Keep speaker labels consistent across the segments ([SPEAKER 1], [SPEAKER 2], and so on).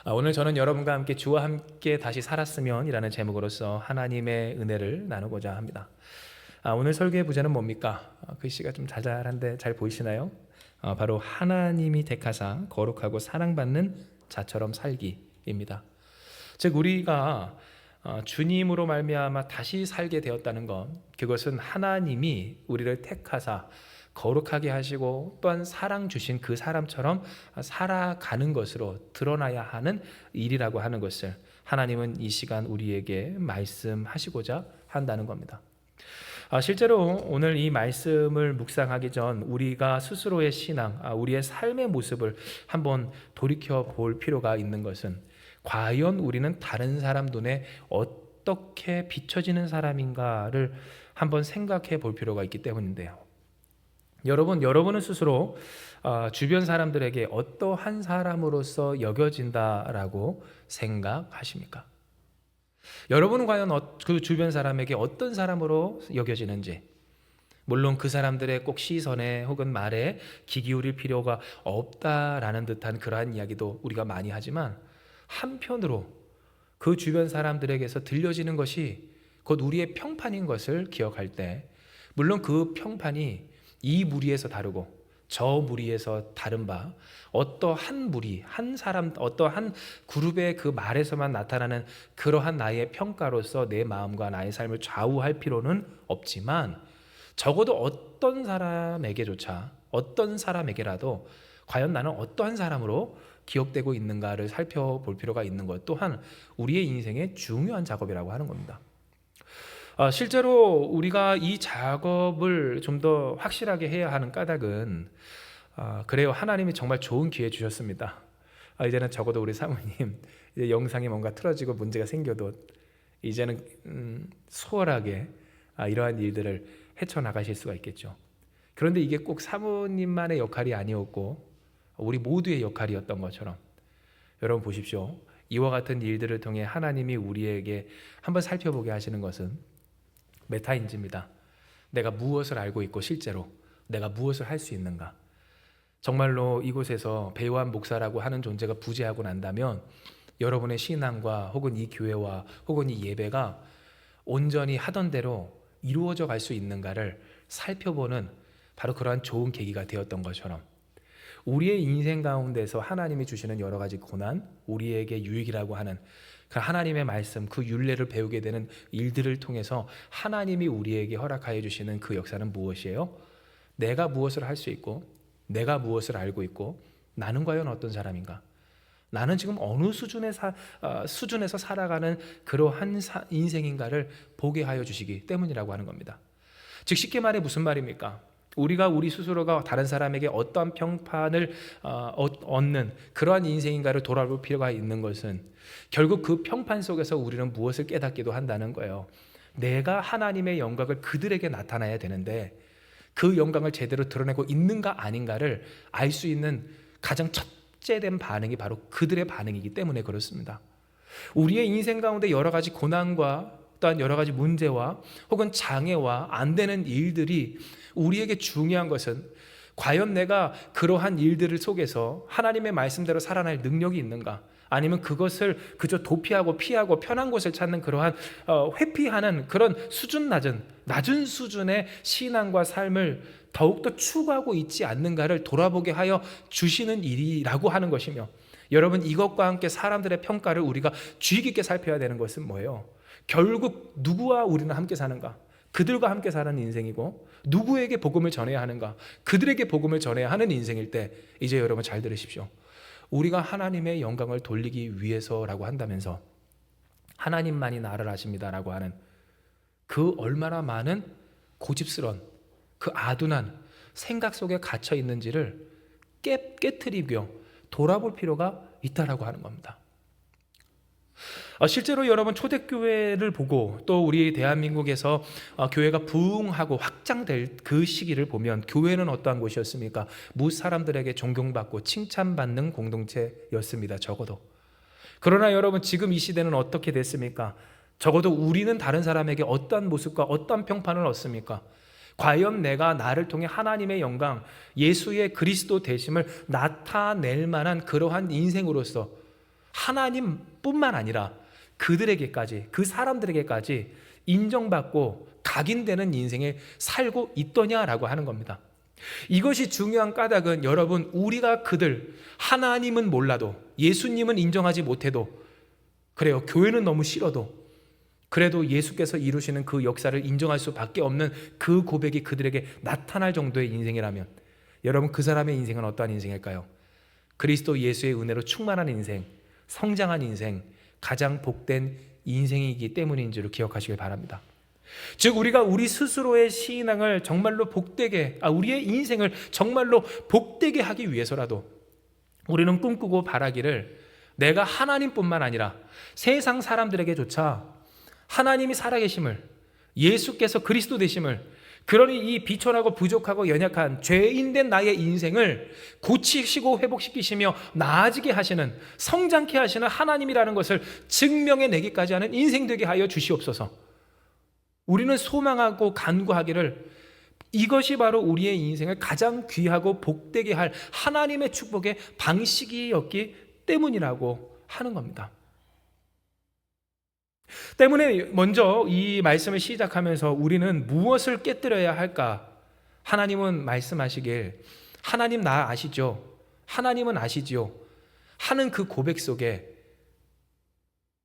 [SPEAKER 1] 오늘 저는 여러분과 함께 주와 함께 다시 살았으면 이라는 제목으로서 하나님의 은혜를 나누고자 합니다. 오늘 설교의 부제는 뭡니까? 글씨가 좀 자잘한데 잘 보이시나요? 바로 하나님이 택하사 거룩하고 사랑받는 자처럼 살기입니다. 즉 우리가 주님으로 말미암아 다시 살게 되었다는 것, 그것은 하나님이 우리를 택하사 거룩하게 하시고 또한 사랑 주신 그 사람처럼 살아가는 것으로 드러나야 하는 일이라고 하는 것을 하나님은 이 시간 우리에게 말씀하시고자 한다는 겁니다. 실제로 오늘 이 말씀을 묵상하기 전 우리가 스스로의 신앙, 우리의 삶의 모습을 한번 돌이켜 볼 필요가 있는 것은 과연 우리는 다른 사람 눈에 어떻게 비춰지는 사람인가를 한번 생각해 볼 필요가 있기 때문인데요. 여러분은 스스로 주변 사람들에게 어떠한 사람으로서 여겨진다라고 생각하십니까? 여러분은 과연 그 주변 사람에게 어떤 사람으로 여겨지는지, 물론 그 사람들의 꼭 시선에 혹은 말에 귀 기울일 필요가 없다라는 듯한 그러한 이야기도 우리가 많이 하지만, 한편으로 그 주변 사람들에게서 들려지는 것이 곧 우리의 평판인 것을 기억할 때, 물론 그 평판이 이 무리에서 다르고 저 무리에서 다른 바, 어떠한 무리, 한 사람, 어떠한 그룹의 그 말에서만 나타나는 그러한 나의 평가로서 내 마음과 나의 삶을 좌우할 필요는 없지만, 적어도 어떤 사람에게조차, 어떤 사람에게라도 과연 나는 어떠한 사람으로 기억되고 있는가를 살펴볼 필요가 있는 것 또한 우리의 인생의 중요한 작업이라고 하는 겁니다. 실제로 우리가 이 작업을 좀 더 확실하게 해야 하는 까닭은, 그래요, 하나님이 정말 좋은 기회 주셨습니다. 이제는 적어도 우리 사모님 이제 영상이 뭔가 틀어지고 문제가 생겨도 이제는 수월하게 이러한 일들을 헤쳐나가실 수가 있겠죠. 그런데 이게 꼭 사모님만의 역할이 아니었고 우리 모두의 역할이었던 것처럼, 여러분 보십시오. 이와 같은 일들을 통해 하나님이 우리에게 한번 살펴보게 하시는 것은 메타인지입니다. 내가 무엇을 알고 있고 실제로 내가 무엇을 할 수 있는가. 정말로 이곳에서 배우한 목사라고 하는 존재가 부재하고 난다면 여러분의 신앙과 혹은 이 교회와 혹은 이 예배가 온전히 하던 대로 이루어져 갈 수 있는가를 살펴보는 바로 그러한 좋은 계기가 되었던 것처럼, 우리의 인생 가운데서 하나님이 주시는 여러 가지 고난, 우리에게 유익이라고 하는 그 하나님의 말씀, 그 율례를 배우게 되는 일들을 통해서 하나님이 우리에게 허락하여 주시는 그 역사는 무엇이에요? 내가 무엇을 할 수 있고, 내가 무엇을 알고 있고, 나는 과연 어떤 사람인가? 나는 지금 어느 수준에서 살아가는 그러한 인생인가를 보게 하여 주시기 때문이라고 하는 겁니다. 즉 쉽게 말해 무슨 말입니까? 우리가 우리 스스로가 다른 사람에게 어떠한 평판을 얻는 그러한 인생인가를 돌아볼 필요가 있는 것은, 결국 그 평판 속에서 우리는 무엇을 깨닫기도 한다는 거예요. 내가 하나님의 영광을 그들에게 나타나야 되는데 그 영광을 제대로 드러내고 있는가 아닌가를 알 수 있는 가장 첫째된 반응이 바로 그들의 반응이기 때문에 그렇습니다. 우리의 인생 가운데 여러 가지 고난과 또한 여러 가지 문제와 혹은 장애와 안 되는 일들이 우리에게 중요한 것은, 과연 내가 그러한 일들을 속에서 하나님의 말씀대로 살아날 능력이 있는가, 아니면 그것을 그저 도피하고 피하고 편한 곳을 찾는 그러한 회피하는 그런 낮은 수준의 신앙과 삶을 더욱더 추구하고 있지 않는가를 돌아보게 하여 주시는 일이라고 하는 것이며, 여러분 이것과 함께 사람들의 평가를 우리가 주의 깊게 살펴야 되는 것은 뭐예요? 결국 누구와 우리는 함께 사는가? 그들과 함께 사는 인생이고, 누구에게 복음을 전해야 하는가? 그들에게 복음을 전해야 하는 인생일 때, 이제 여러분 잘 들으십시오. 우리가 하나님의 영광을 돌리기 위해서라고 한다면서 하나님만이 나를 아십니다라고 하는 그 얼마나 많은 고집스러운 그 아둔한 생각 속에 갇혀 있는지를 깨트리고 돌아볼 필요가 있다라고 하는 겁니다. 실제로 여러분 초대교회를 보고 또 우리 대한민국에서 교회가 부흥하고 확장될 그 시기를 보면, 교회는 어떠한 곳이었습니까? 사람들에게 존경받고 칭찬받는 공동체였습니다. 적어도. 그러나 여러분 지금 이 시대는 어떻게 됐습니까? 적어도 우리는 다른 사람에게 어떠한 모습과 어떠한 평판을 얻습니까? 과연 내가 나를 통해 하나님의 영광, 예수의 그리스도 되심을 나타낼 만한 그러한 인생으로서 하나님뿐만 아니라 그들에게까지, 그 사람들에게까지 인정받고 각인되는 인생을 살고 있더냐라고 하는 겁니다. 이것이 중요한 까닭은 여러분, 우리가 그들, 하나님은 몰라도, 예수님은 인정하지 못해도, 그래요, 교회는 너무 싫어도, 그래도 예수께서 이루시는 그 역사를 인정할 수밖에 없는 그 고백이 그들에게 나타날 정도의 인생이라면, 여러분, 그 사람의 인생은 어떠한 인생일까요? 그리스도 예수의 은혜로 충만한 인생, 성장한 인생, 가장 복된 인생이기 때문인 줄을 기억하시길 바랍니다. 즉, 우리가 우리 스스로의 신앙을 정말로 복되게, 우리의 인생을 정말로 복되게 하기 위해서라도 우리는 꿈꾸고 바라기를, 내가 하나님뿐만 아니라 세상 사람들에게조차 하나님이 살아계심을, 예수께서 그리스도 되심을, 그러니 이 비천하고 부족하고 연약한 죄인된 나의 인생을 고치시고 회복시키시며 나아지게 하시는, 성장케 하시는 하나님이라는 것을 증명해내기까지 하는 인생 되게 하여 주시옵소서. 우리는 소망하고 간구하기를, 이것이 바로 우리의 인생을 가장 귀하고 복되게 할 하나님의 축복의 방식이었기 때문이라고 하는 겁니다. 때문에 먼저 이 말씀을 시작하면서 우리는 무엇을 깨뜨려야 할까? 하나님은 말씀하시길, 하나님 나 아시죠? 하나님은 아시지요? 하는 그 고백 속에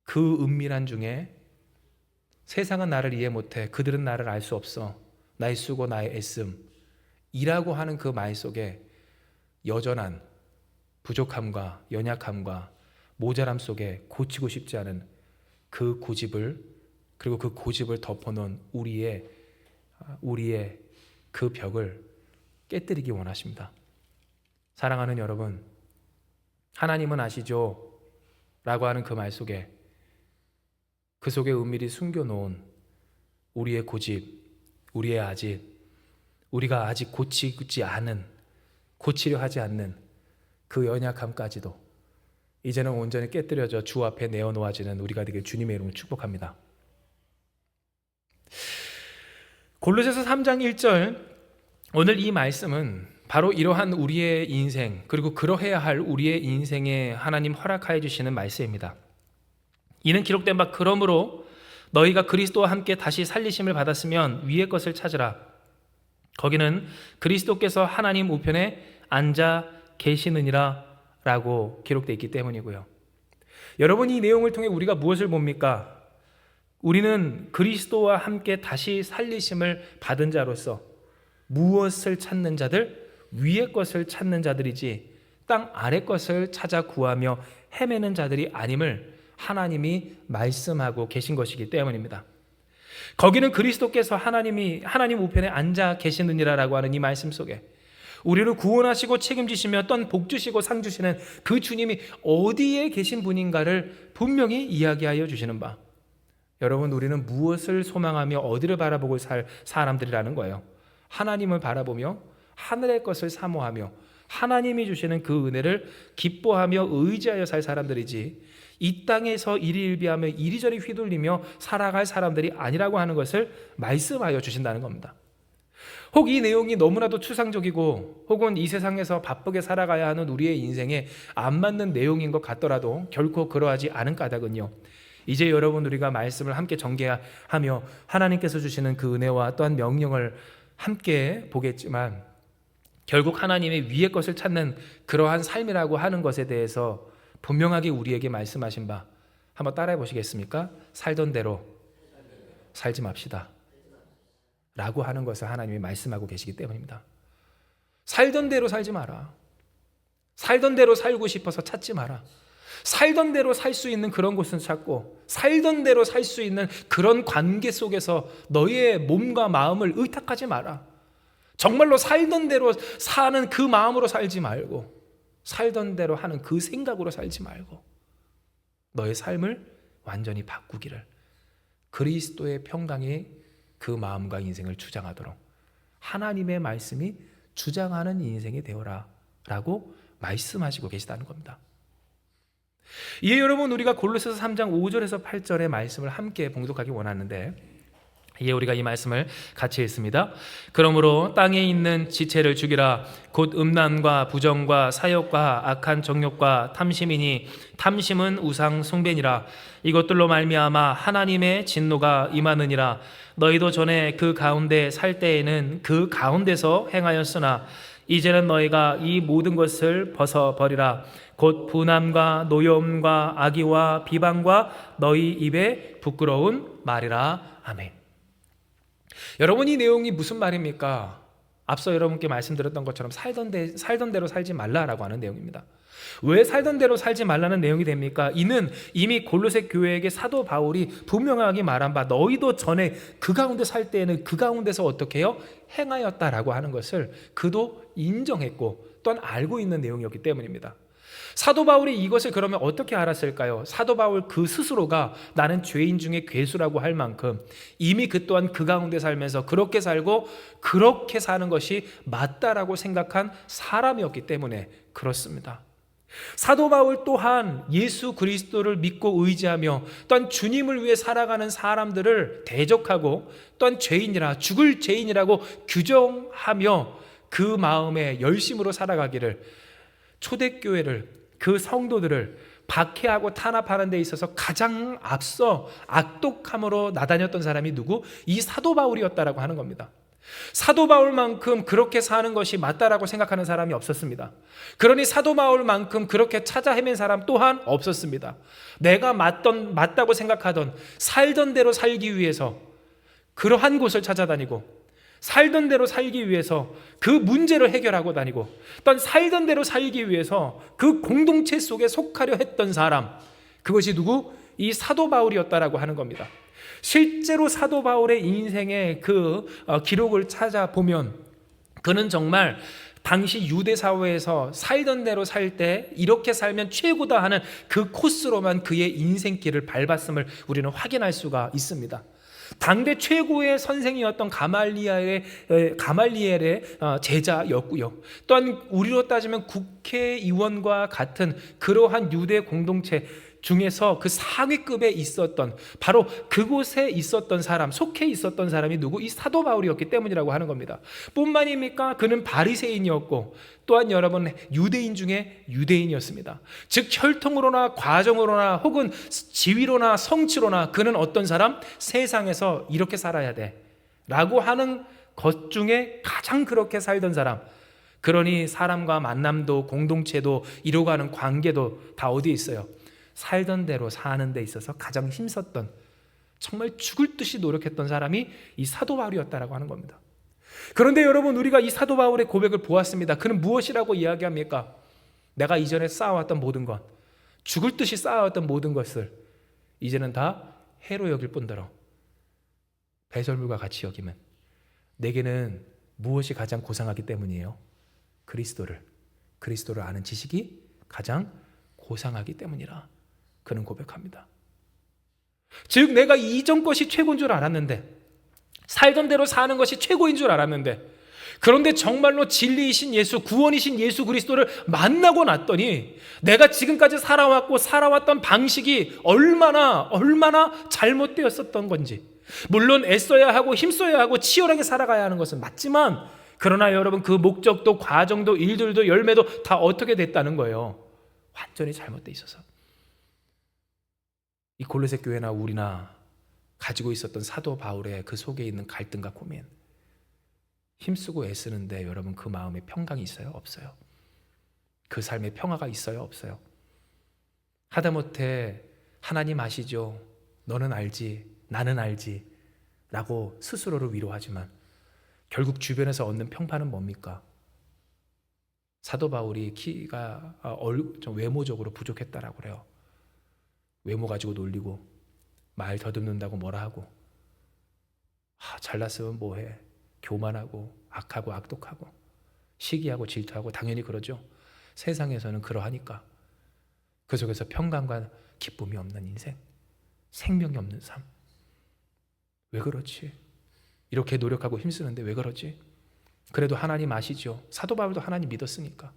[SPEAKER 1] 그 은밀한 중에, 세상은 나를 이해 못해, 그들은 나를 알 수 없어, 나의 수고 나의 애씀 이라고 하는 그 말 속에 여전한 부족함과 연약함과 모자람 속에 고치고 싶지 않은 그 고집을, 그리고 그 고집을 덮어놓은 우리의 그 벽을 깨뜨리기 원하십니다. 사랑하는 여러분, 하나님은 아시죠? 라고 하는 그 말 속에, 그 속에 은밀히 숨겨놓은 우리의 고집, 우리의 아집, 우리가 아직 고치지 않은, 고치려 하지 않는 그 연약함까지도 이제는 온전히 깨뜨려져 주 앞에 내어놓아지는 우리가 되길 주님의 이름으로 축복합니다. 골로새서 3장 1절, 오늘 이 말씀은 바로 이러한 우리의 인생, 그리고 그러해야 할 우리의 인생에 하나님 허락하여 주시는 말씀입니다. 이는 기록된 바, 그러므로 너희가 그리스도와 함께 다시 살리심을 받았으면 위의 것을 찾으라. 거기는 그리스도께서 하나님 우편에 앉아 계시느니라 라고 기록되어 있기 때문이고요. 여러분, 이 내용을 통해 우리가 무엇을 봅니까? 우리는 그리스도와 함께 다시 살리심을 받은 자로서 무엇을 찾는 자들? 위의 것을 찾는 자들이지 땅 아래 것을 찾아 구하며 헤매는 자들이 아님을 하나님이 말씀하고 계신 것이기 때문입니다. 거기는 그리스도께서 하나님 우편에 앉아 계시느니라라고 하는 이 말씀 속에 우리를 구원하시고 책임지시며 떤 복 주시고 상 주시는 그 주님이 어디에 계신 분인가를 분명히 이야기하여 주시는 바, 여러분, 우리는 무엇을 소망하며 어디를 바라보고 살 사람들이라는 거예요. 하나님을 바라보며 하늘의 것을 사모하며 하나님이 주시는 그 은혜를 기뻐하며 의지하여 살 사람들이지, 이 땅에서 일희일비하며 이리저리 휘둘리며 살아갈 사람들이 아니라고 하는 것을 말씀하여 주신다는 겁니다. 혹 이 내용이 너무나도 추상적이고 혹은 이 세상에서 바쁘게 살아가야 하는 우리의 인생에 안 맞는 내용인 것 같더라도 결코 그러하지 않은 까닭은요, 이제 여러분, 우리가 말씀을 함께 전개하며 하나님께서 주시는 그 은혜와 또한 명령을 함께 보겠지만, 결국 하나님의 위의 것을 찾는 그러한 삶이라고 하는 것에 대해서 분명하게 우리에게 말씀하신 바, 한번 따라해 보시겠습니까? 살던 대로 살지 맙시다 라고 하는 것을 하나님이 말씀하고 계시기 때문입니다. 살던 대로 살지 마라. 살던 대로 살고 싶어서 찾지 마라. 살던 대로 살 수 있는 그런 곳은 찾고, 살던 대로 살 수 있는 그런 관계 속에서 너의 몸과 마음을 의탁하지 마라. 정말로 살던 대로 사는 그 마음으로 살지 말고, 살던 대로 하는 그 생각으로 살지 말고, 너의 삶을 완전히 바꾸기를, 그리스도의 평강이 그 마음과 인생을 주장하도록 하나님의 말씀이 주장하는 인생이 되어라 라고 말씀하시고 계시다는 겁니다. 이에 여러분, 우리가 골로새서 3장 5절에서 8절의 말씀을 함께 봉독하기 원하는데, 이에 우리가 이 말씀을 같이 읽습니다. 그러므로 땅에 있는 지체를 죽이라. 곧 음란과 부정과 사욕과 악한 정욕과 탐심이니 탐심은 우상 숭배니라. 이것들로 말미암아 하나님의 진노가 임하느니라. 너희도 전에 그 가운데 살 때에는 그 가운데서 행하였으나 이제는 너희가 이 모든 것을 벗어버리라. 곧 분함과 노여움과 악의와 비방과 너희 입에 부끄러운 말이라. 아멘. 여러분, 이 내용이 무슨 말입니까? 앞서 여러분께 말씀드렸던 것처럼 살던 대로 살지 말라라고 하는 내용입니다. 왜 살던 대로 살지 말라는 내용이 됩니까? 이는 이미 골로새 교회에게 사도 바울이 분명하게 말한 바 너희도 전에 그 가운데 살 때에는 그 가운데서 어떻게 해요? 행하였다라고 하는 것을 그도 인정했고 또한 알고 있는 내용이었기 때문입니다. 사도 바울이 이것을 그러면 어떻게 알았을까요? 사도 바울 그 스스로가 나는 죄인 중에 괴수라고 할 만큼 이미 그 또한 그 가운데 살면서 그렇게 살고 그렇게 사는 것이 맞다라고 생각한 사람이었기 때문에 그렇습니다. 사도 바울 또한 예수 그리스도를 믿고 의지하며 또한 주님을 위해 살아가는 사람들을 대적하고 또한 죄인이라 죽을 죄인이라고 규정하며 그 마음에 열심으로 살아가기를, 초대교회를, 그 성도들을 박해하고 탄압하는 데 있어서 가장 앞서 악독함으로 나다녔던 사람이 누구? 이 사도 바울이었다라고 하는 겁니다. 사도 바울만큼 그렇게 사는 것이 맞다라고 생각하는 사람이 없었습니다. 그러니 사도 바울만큼 그렇게 찾아 헤맨 사람 또한 없었습니다. 내가 맞다고 생각하던 살던 대로 살기 위해서 그러한 곳을 찾아다니고, 살던 대로 살기 위해서 그 문제를 해결하고 다니고, 또한 살던 대로 살기 위해서 그 공동체 속에 속하려 했던 사람, 그것이 누구? 이 사도 바울이었다라고 하는 겁니다. 실제로 사도 바울의 인생의 그 기록을 찾아보면 그는 정말 당시 유대 사회에서 살던 대로 살 때 이렇게 살면 최고다 하는 그 코스로만 그의 인생길을 밟았음을 우리는 확인할 수가 있습니다. 당대 최고의 선생이었던 가말리엘의 제자였고요. 또한 우리로 따지면 국회의원과 같은 그러한 유대 공동체 중에서 그 상위급에 있었던, 바로 그곳에 있었던 사람, 속해 있었던 사람이 누구? 이 사도 바울이었기 때문이라고 하는 겁니다. 뿐만입니까? 그는 바리새인이었고 또한 여러분 유대인 중에 유대인이었습니다. 즉 혈통으로나 과정으로나 혹은 지위로나 성취로나 그는 어떤 사람? 세상에서 이렇게 살아야 돼 라고 하는 것 중에 가장 그렇게 살던 사람. 그러니 사람과 만남도 공동체도 이루어가는 관계도 다 어디에 있어요? 살던 대로 사는 데 있어서 가장 힘썼던, 정말 죽을 듯이 노력했던 사람이 이 사도 바울이었다라고 하는 겁니다. 그런데 여러분, 우리가 이 사도 바울의 고백을 보았습니다. 그는 무엇이라고 이야기합니까? 내가 이전에 쌓아왔던 모든 것, 죽을 듯이 쌓아왔던 모든 것을 이제는 다 해로 여길 뿐더러 배설물과 같이 여기면 내게는 무엇이 가장 고상하기 때문이에요? 그리스도를 아는 지식이 가장 고상하기 때문이라 그는 고백합니다. 즉 내가 이전 것이 최고인 줄 알았는데, 살던 대로 사는 것이 최고인 줄 알았는데, 그런데 정말로 진리이신 예수, 구원이신 예수 그리스도를 만나고 났더니 내가 지금까지 살아왔던 방식이 얼마나 잘못되었었던 건지, 물론 애써야 하고 힘써야 하고 치열하게 살아가야 하는 것은 맞지만, 그러나 여러분 그 목적도 과정도 일들도 열매도 다 어떻게 됐다는 거예요? 완전히 잘못되어 있어서. 이 골로새 교회나 우리나 가지고 있었던 사도 바울의 그 속에 있는 갈등과 고민, 힘쓰고 애쓰는데 여러분 그 마음에 평강이 있어요? 없어요? 그 삶에 평화가 있어요? 없어요? 하다못해 하나님 아시죠? 너는 알지, 나는 알지 라고 스스로를 위로하지만 결국 주변에서 얻는 평판은 뭡니까? 사도 바울이 키가 좀 외모적으로 부족했다라고 그래요. 외모 가지고 놀리고 말 더듬는다고 뭐라 하고, 잘났으면 뭐해, 교만하고 악하고 악독하고 시기하고 질투하고, 당연히 그러죠. 세상에서는 그러하니까. 그 속에서 평강과 기쁨이 없는 인생, 생명이 없는 삶. 왜 그렇지? 이렇게 노력하고 힘쓰는데 왜 그러지? 그래도 하나님 아시죠? 사도 바울도 하나님 믿었으니까,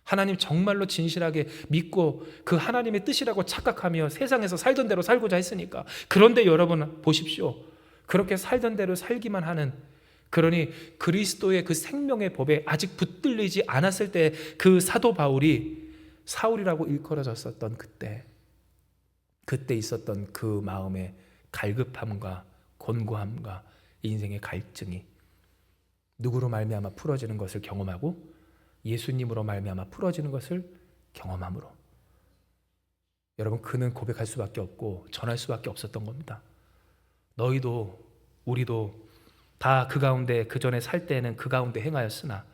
[SPEAKER 1] 하나님 정말로 진실하게 믿고 그 하나님의 뜻이라고 착각하며 세상에서 살던 대로 살고자 했으니까. 그런데 여러분 보십시오. 그렇게 살던 대로 살기만 하는, 그러니 그리스도의 그 생명의 법에 아직 붙들리지 않았을 때 그 사도 바울이 사울이라고 일컬어졌었던 그때 있었던 그 마음의 갈급함과 곤고함과 인생의 갈증이 누구로 말미암아 풀어지는 것을 경험하고 예수님으로 말미암아 풀어지는 것을 경험함으로, 여러분, 그는 고백할 수밖에 없고 전할 수밖에 없었던 겁니다. 너희도 우리도 다 그 가운데, 그 전에 살 때에는 그 가운데 행하였으나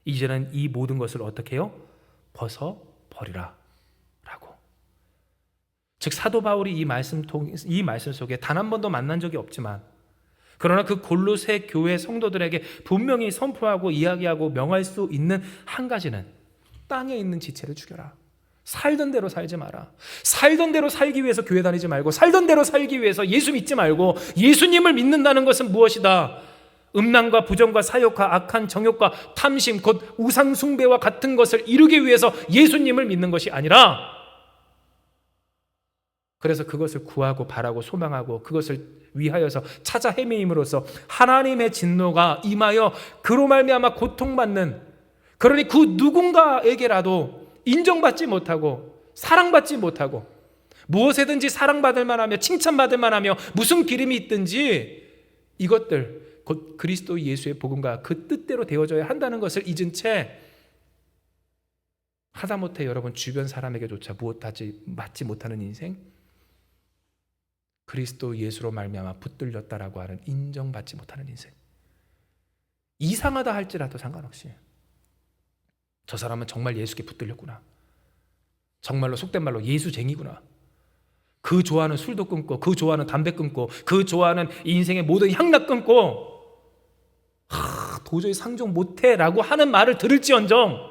[SPEAKER 1] 이제는 이 모든 것을 어떻게 해요? 벗어버리라 라고. 즉 사도 바울이 이 말씀 속에 단 한 번도 만난 적이 없지만, 그러나 그 골로새 교회 성도들에게 분명히 선포하고 이야기하고 명할 수 있는 한 가지는, 땅에 있는 지체를 죽여라. 살던 대로 살지 마라. 살던 대로 살기 위해서 교회 다니지 말고, 살던 대로 살기 위해서 예수 믿지 말고, 예수님을 믿는다는 것은 무엇이다? 음란과 부정과 사욕과 악한 정욕과 탐심, 곧 우상 숭배와 같은 것을 이루기 위해서 예수님을 믿는 것이 아니라, 그래서 그것을 구하고 바라고 소망하고 그것을 위하여서 찾아 헤매임으로써 하나님의 진노가 임하여 그로 말미암아 고통받는, 그러니 그 누군가에게라도 인정받지 못하고 사랑받지 못하고 무엇에든지 사랑받을 만하며 칭찬받을 만하며 무슨 기름이 있든지 이것들 곧 그리스도 예수의 복음과 그 뜻대로 되어져야 한다는 것을 잊은 채 하다못해 여러분 주변 사람에게조차 무엇하지 맞지 못하는 인생, 그리스도 예수로 말미암아 붙들렸다라고 하는 인정받지 못하는 인생, 이상하다 할지라도 상관없이 저 사람은 정말 예수께 붙들렸구나, 정말로 속된 말로 예수쟁이구나, 그 좋아하는 술도 끊고 그 좋아하는 담배 끊고 그 좋아하는 인생의 모든 향락 끊고 도저히 상종 못해 라고 하는 말을 들을지언정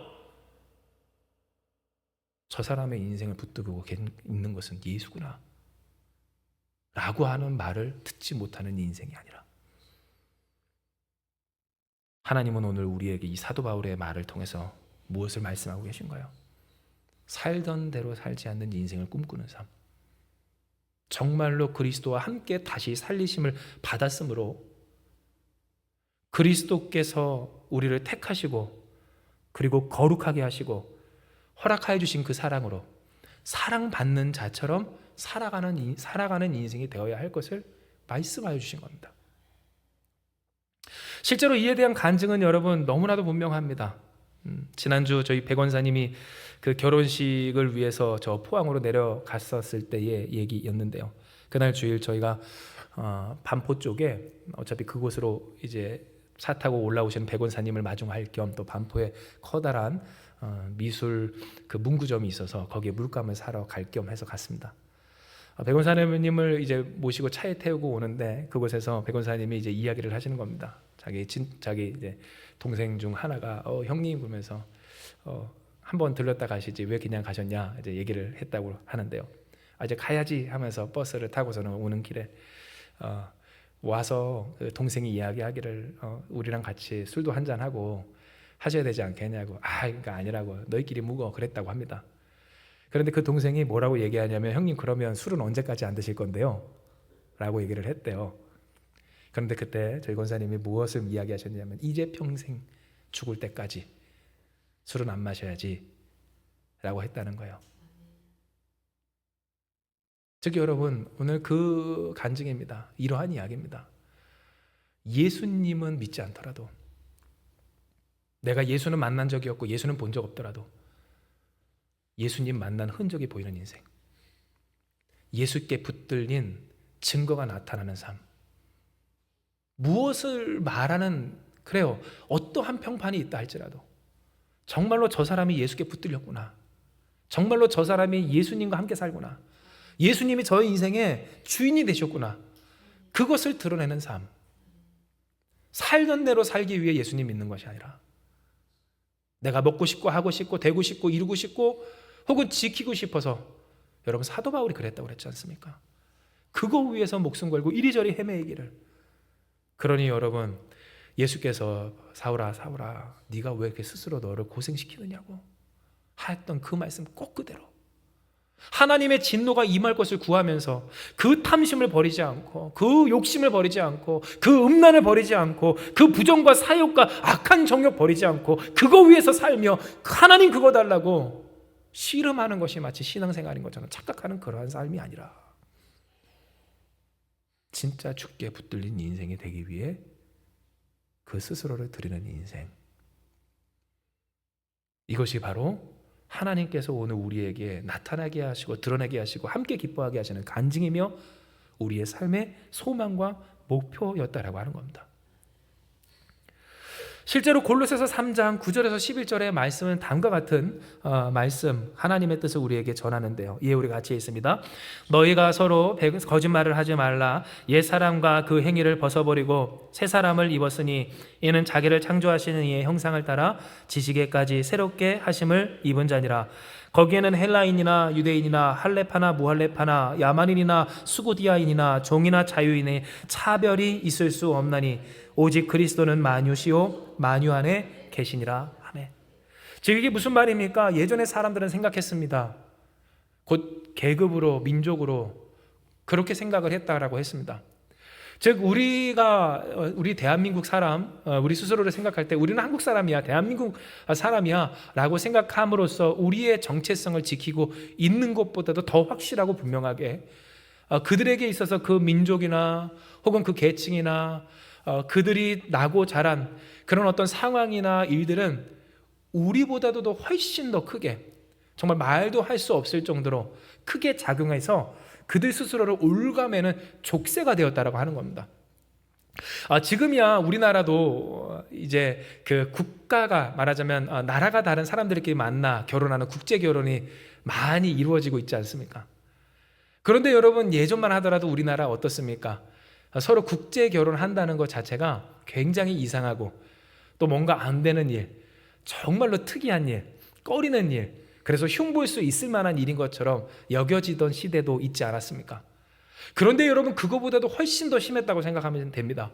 [SPEAKER 1] 저 사람의 인생을 붙들고 있는 것은 예수구나 라고 하는 말을 듣지 못하는 인생이 아니라, 하나님은 오늘 우리에게 이 사도 바울의 말을 통해서 무엇을 말씀하고 계신가요? 살던 대로 살지 않는 인생을 꿈꾸는 삶, 정말로 그리스도와 함께 다시 살리심을 받았으므로 그리스도께서 우리를 택하시고 그리고 거룩하게 하시고 허락하여 주신 그 사랑으로 사랑받는 자처럼 살아가는 인생이 되어야 할 것을 말씀하여 주신 겁니다. 실제로 이에 대한 간증은 여러분 너무나도 분명합니다. 지난주 저희 백 원사님이 그 결혼식을 위해서 저 포항으로 내려갔었을 때의 얘기였는데요. 그날 주일 저희가 반포 쪽에 어차피 그곳으로 이제 차 타고 올라오시는 백 원사님을 마중할 겸 또 반포에 커다란 미술 그 문구점이 있어서 거기에 물감을 사러 갈 겸 해서 갔습니다. 백 원사님을 이제 모시고 차에 태우고 오는데 그곳에서 백 원사님이 이제 이야기를 하시는 겁니다. 자기 이제 동생 중 하나가 형님 그러면서 한번 들렀다 가시지 왜 그냥 가셨냐 이제 얘기를 했다고 하는데요. 이제 가야지 하면서 버스를 타고서는 오는 길에 와서 그 동생이 이야기하기를 우리랑 같이 술도 한잔 하고 하셔야 되지 않겠냐고. 그러니까 아니라고, 너희끼리 묵어 그랬다고 합니다. 그런데 그 동생이 뭐라고 얘기하냐면, 형님 그러면 술은 언제까지 안 드실 건데요? 라고 얘기를 했대요. 그런데 그때 저희 권사님이 무엇을 이야기하셨냐면, 이제 평생 죽을 때까지 술은 안 마셔야지 라고 했다는 거예요. 즉 여러분, 오늘 그 간증입니다. 이러한 이야기입니다. 예수님은 믿지 않더라도, 내가 예수는 만난 적이 없고 예수는 본 적 없더라도 예수님 만난 흔적이 보이는 인생, 예수께 붙들린 증거가 나타나는 삶, 무엇을 말하는, 그래요, 어떠한 평판이 있다 할지라도 정말로 저 사람이 예수께 붙들렸구나, 정말로 저 사람이 예수님과 함께 살구나, 예수님이 저의 인생의 주인이 되셨구나, 그것을 드러내는 삶, 살던 대로 살기 위해 예수님 믿는 것이 아니라 내가 먹고 싶고 하고 싶고 되고 싶고 이루고 싶고 혹은 지키고 싶어서, 여러분 사도 바울이 그랬다고 그랬지 않습니까? 그거 위해서 목숨 걸고 이리저리 헤매이기를. 그러니 여러분, 예수께서 사울아 사울아 네가 왜 이렇게 스스로 너를 고생시키느냐고 하였던 그 말씀 꼭 그대로, 하나님의 진노가 임할 것을 구하면서 그 탐심을 버리지 않고, 그 욕심을 버리지 않고, 그 음란을 버리지 않고, 그 부정과 사욕과 악한 정욕 버리지 않고, 그거 위해서 살며 하나님 그거 달라고 씨름하는 것이 마치 신앙생활인 것처럼 착각하는 그러한 삶이 아니라, 진짜 죽게 붙들린 인생이 되기 위해 그 스스로를 드리는 인생, 이것이 바로 하나님께서 오늘 우리에게 나타나게 하시고 드러내게 하시고 함께 기뻐하게 하시는 간증이며 우리의 삶의 소망과 목표였다라고 하는 겁니다. 실제로 골로새서 3장 9절에서 11절의 말씀은 다음과 같은 말씀, 하나님의 뜻을 우리에게 전하는데요. 이에 우리 같이 있습니다. 너희가 서로 거짓말을 하지 말라. 옛 사람과 그 행위를 벗어버리고 새 사람을 입었으니 이는 자기를 창조하시는 이의 형상을 따라 지식에까지 새롭게 하심을 입은 자니라. 거기에는 헬라인이나 유대인이나 할레파나 무할레파나 야만인이나 수고디아인이나 종이나 자유인의 차별이 있을 수 없나니 오직 그리스도는 만유시요 만유 안에 계시니라. 아멘. 즉 이게 무슨 말입니까? 예전에 사람들은 생각했습니다. 곧 계급으로, 민족으로 그렇게 생각을 했다라고 했습니다. 즉 우리 대한민국 사람, 우리 스스로를 생각할 때 우리는 한국 사람이야, 대한민국 사람이야 라고 생각함으로써 우리의 정체성을 지키고 있는 것보다도 더 확실하고 분명하게 그들에게 있어서 그 민족이나 혹은 그 계층이나 그들이 나고 자란 그런 어떤 상황이나 일들은 우리보다도 더 훨씬 더 크게, 정말 말도 할 수 없을 정도로 크게 작용해서 그들 스스로를 올가매는 족쇄가 되었다라고 하는 겁니다. 지금이야 우리나라도 이제 그 국가가 말하자면 나라가 다른 사람들끼리 만나 결혼하는 국제 결혼이 많이 이루어지고 있지 않습니까? 그런데 여러분, 예전만 하더라도 우리나라 어떻습니까? 서로 국제 결혼한다는 것 자체가 굉장히 이상하고 또 뭔가 안 되는 일, 정말로 특이한 일, 꺼리는 일, 그래서 흉볼 수 있을 만한 일인 것처럼 여겨지던 시대도 있지 않았습니까? 그런데 여러분, 그거보다도 훨씬 더 심했다고 생각하면 됩니다.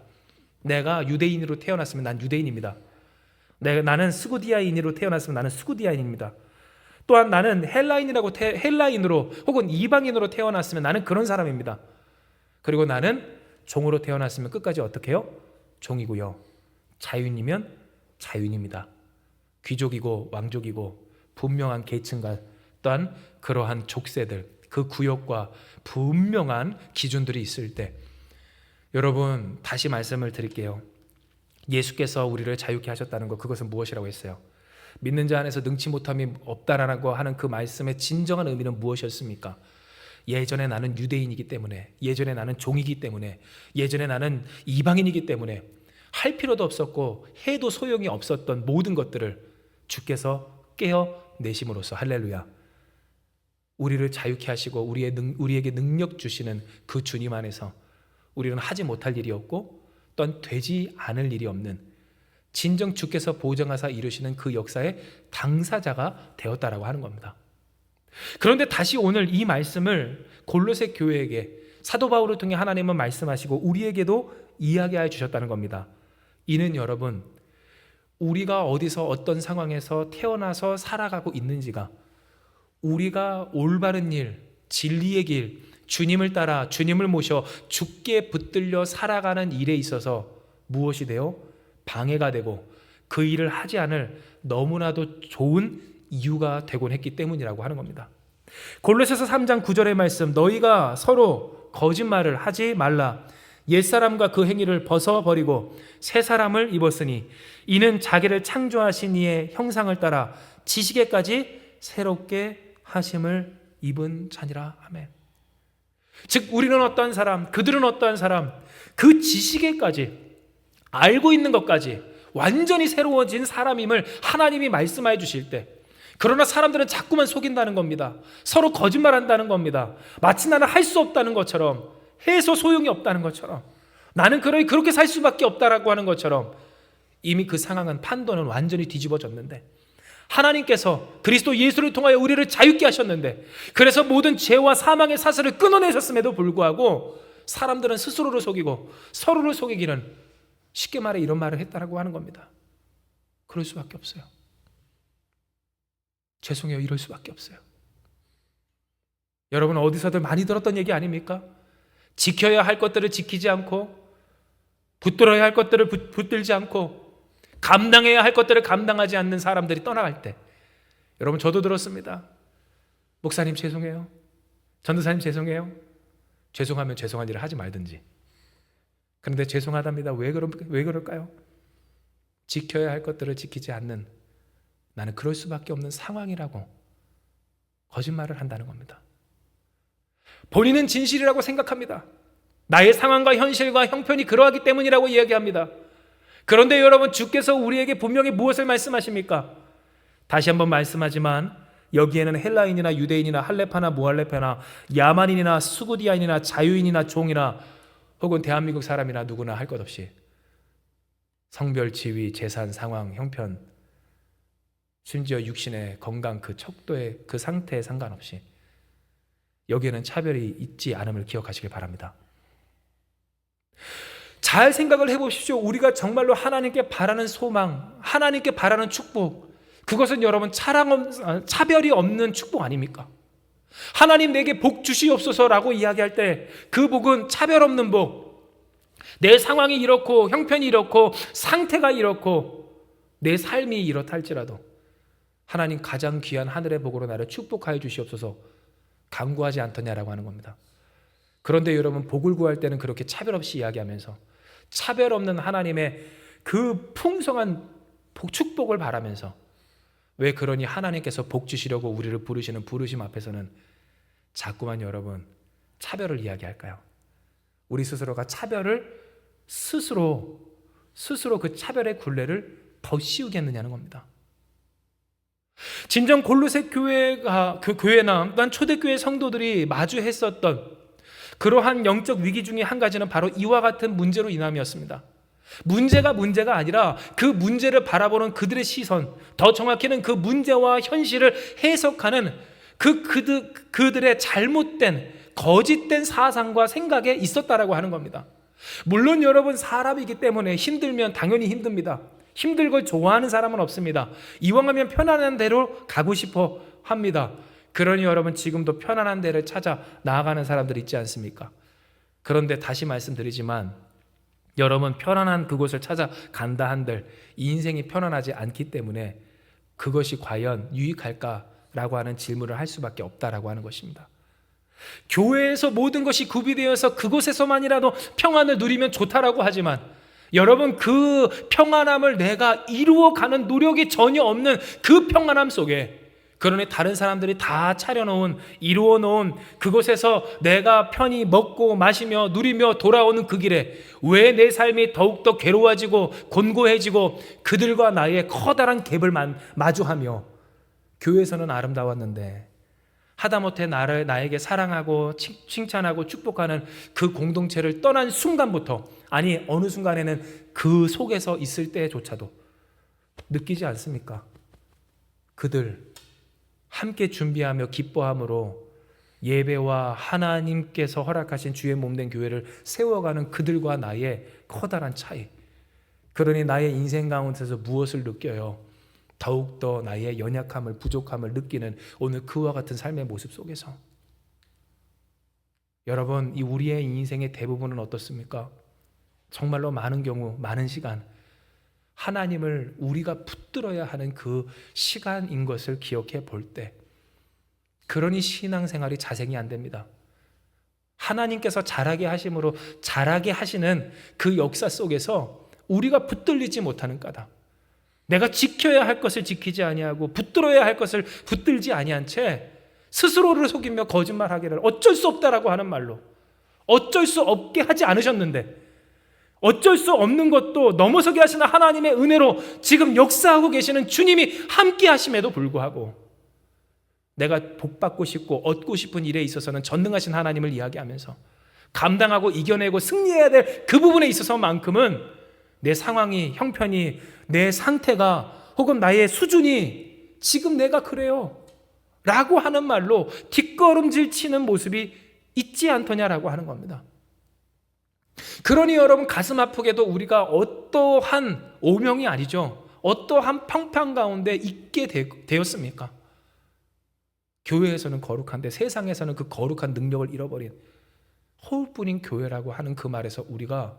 [SPEAKER 1] 내가 유대인으로 태어났으면 난 유대인입니다. 나는 스구디아인으로 태어났으면 나는 스구디아인입니다. 또한 나는 헬라인으로 혹은 이방인으로 태어났으면 나는 그런 사람입니다. 그리고 나는 종으로 태어났으면 끝까지 어떻게 해요? 종이고요. 자유인이면 자유인입니다. 귀족이고 왕족이고 분명한 계층과 또한 그러한 족쇄들, 그 구역과 분명한 기준들이 있을 때, 여러분 다시 말씀을 드릴게요. 예수께서 우리를 자유케 하셨다는 것, 그것은 무엇이라고 했어요? 믿는 자 안에서 능치 못함이 없다라고 하는 그 말씀의 진정한 의미는 무엇이었습니까? 예전에 나는 유대인이기 때문에, 예전에 나는 종이기 때문에, 예전에 나는 이방인이기 때문에 할 필요도 없었고 해도 소용이 없었던 모든 것들을 주께서 깨어내심으로써, 할렐루야, 우리를 자유케 하시고 우리에게 능력 주시는 그 주님 안에서 우리는 하지 못할 일이 없고 또한 되지 않을 일이 없는, 진정 주께서 보정하사 이루시는 그 역사의 당사자가 되었다라고 하는 겁니다. 그런데 다시 오늘 이 말씀을 골로새 교회에게 사도 바울을 통해 하나님은 말씀하시고 우리에게도 이야기하여 주셨다는 겁니다. 이는 여러분, 우리가 어디서 어떤 상황에서 태어나서 살아가고 있는지가, 우리가 올바른 일, 진리의 길, 주님을 따라 주님을 모셔 주께 붙들려 살아가는 일에 있어서 무엇이 돼요? 방해가 되고 그 일을 하지 않을 너무나도 좋은 이유가 되곤 했기 때문이라고 하는 겁니다. 골로새서 3장 9절의 말씀, 너희가 서로 거짓말을 하지 말라. 옛사람과 그 행위를 벗어버리고 새 사람을 입었으니 이는 자기를 창조하신 이의 형상을 따라 지식에까지 새롭게 하심을 입은 자니라. 아멘. 즉 우리는 어떠한 사람, 그들은 어떠한 사람, 그 지식에까지, 알고 있는 것까지 완전히 새로워진 사람임을 하나님이 말씀해 주실 때, 그러나 사람들은 자꾸만 속인다는 겁니다. 서로 거짓말한다는 겁니다. 마치 나는 할 수 없다는 것처럼, 해서 소용이 없다는 것처럼, 나는 그렇게 살 수밖에 없다라고 하는 것처럼, 이미 그 상황은, 판도는 완전히 뒤집어졌는데 하나님께서 그리스도 예수를 통하여 우리를 자유케 하셨는데, 그래서 모든 죄와 사망의 사슬을 끊어내셨음에도 불구하고 사람들은 스스로를 속이고 서로를 속이기는, 쉽게 말해 이런 말을 했다라고 하는 겁니다. 그럴 수밖에 없어요. 죄송해요, 이럴 수밖에 없어요. 여러분 어디서들 많이 들었던 얘기 아닙니까? 지켜야 할 것들을 지키지 않고 붙들어야 할 것들을 붙들지 않고 감당해야 할 것들을 감당하지 않는 사람들이 떠나갈 때, 여러분 저도 들었습니다. 목사님 죄송해요. 전도사님 죄송해요. 죄송하면 죄송한 일을 하지 말든지. 그런데 죄송하답니다. 왜 그럴까요? 지켜야 할 것들을 지키지 않는, 나는 그럴 수밖에 없는 상황이라고 거짓말을 한다는 겁니다. 본인은 진실이라고 생각합니다. 나의 상황과 현실과 형편이 그러하기 때문이라고 이야기합니다. 그런데 여러분, 주께서 우리에게 분명히 무엇을 말씀하십니까? 다시 한번 말씀하지만 여기에는 헬라인이나 유대인이나 할레파나 무할레파나 야만인이나 수구디아인이나 자유인이나 종이나 혹은 대한민국 사람이나 누구나 할 것 없이 성별, 지위, 재산, 상황, 형편, 심지어 육신의 건강, 그 척도의 그 상태에 상관없이 여기에는 차별이 있지 않음을 기억하시길 바랍니다. 잘 생각을 해보십시오. 우리가 정말로 하나님께 바라는 소망, 하나님께 바라는 축복, 그것은 여러분 차별이 없는 축복 아닙니까? 하나님 내게 복 주시옵소서라고 이야기할 때 그 복은 차별 없는 복, 내 상황이 이렇고 형편이 이렇고 상태가 이렇고 내 삶이 이렇다 할지라도 하나님 가장 귀한 하늘의 복으로 나를 축복하여 주시옵소서 간구하지 않더냐라고 하는 겁니다. 그런데 여러분, 복을 구할 때는 그렇게 차별 없이 이야기하면서 차별 없는 하나님의 그 풍성한 축복을 바라면서 왜 그러니 하나님께서 복 주시려고 우리를 부르시는 부르심 앞에서는 자꾸만 여러분 차별을 이야기할까요? 우리 스스로가 차별을 스스로 그 차별의 굴레를 더 씌우겠느냐는 겁니다. 진정 골로새 교회가, 그 교회나 또한 초대교회 성도들이 마주했었던 그러한 영적 위기 중에 한 가지는 바로 이와 같은 문제로 인함이었습니다. 문제가 아니라 그 문제를 바라보는 그들의 시선, 더 정확히는 그 문제와 현실을 해석하는 그들의 잘못된 거짓된 사상과 생각에 있었다라고 하는 겁니다. 물론 여러분, 사람이기 때문에 힘들면 당연히 힘듭니다. 힘들 걸 좋아하는 사람은 없습니다. 이왕하면 편안한 대로 가고 싶어 합니다. 그러니 여러분, 지금도 편안한 데를 찾아 나아가는 사람들 있지 않습니까? 그런데 다시 말씀드리지만 여러분, 편안한 그곳을 찾아간다 한들 인생이 편안하지 않기 때문에 그것이 과연 유익할까라고 하는 질문을 할 수밖에 없다라고 하는 것입니다. 교회에서 모든 것이 구비되어서 그곳에서만이라도 평안을 누리면 좋다라고 하지만 여러분, 그 평안함을 내가 이루어가는 노력이 전혀 없는 그 평안함 속에, 그러니 다른 사람들이 다 차려놓은, 이루어놓은 그곳에서 내가 편히 먹고 마시며 누리며 돌아오는 그 길에 왜 내 삶이 더욱더 괴로워지고 곤고해지고 그들과 나의 커다란 갭을 마주하며, 교회에서는 아름다웠는데 하다못해 나에게 사랑하고 칭찬하고 축복하는 그 공동체를 떠난 순간부터, 아니 어느 순간에는 그 속에서 있을 때조차도 느끼지 않습니까? 그들 함께 준비하며 기뻐함으로 예배와 하나님께서 허락하신 주의 몸된 교회를 세워가는 그들과 나의 커다란 차이. 그러니 나의 인생 가운데서 무엇을 느껴요? 더욱더 나의 연약함을, 부족함을 느끼는 오늘 그와 같은 삶의 모습 속에서 여러분, 이 우리의 인생의 대부분은 어떻습니까? 정말로 많은 경우, 많은 시간 하나님을 우리가 붙들어야 하는 그 시간인 것을 기억해 볼 때, 그러니 신앙생활이 자생이 안 됩니다. 하나님께서 잘하게 하심으로 잘하게 하시는 그 역사 속에서 우리가 붙들리지 못하는 까닭, 내가 지켜야 할 것을 지키지 아니하고 붙들어야 할 것을 붙들지 아니한 채 스스로를 속이며 거짓말하기를 어쩔 수 없다라고 하는 말로, 어쩔 수 없게 하지 않으셨는데 어쩔 수 없는 것도 넘어서게 하시는 하나님의 은혜로 지금 역사하고 계시는 주님이 함께 하심에도 불구하고 내가 복받고 싶고 얻고 싶은 일에 있어서는 전능하신 하나님을 이야기하면서 감당하고 이겨내고 승리해야 될 그 부분에 있어서만큼은 내 상황이, 형편이, 내 상태가 혹은 나의 수준이 지금 내가 그래요 라고 하는 말로 뒷걸음질 치는 모습이 있지 않더냐라고 하는 겁니다. 그러니 여러분, 가슴 아프게도 우리가 어떠한 오명이 아니죠, 어떠한 평판 가운데 있게 되었습니까? 교회에서는 거룩한데 세상에서는 그 거룩한 능력을 잃어버린 허울뿐인 교회라고 하는 그 말에서 우리가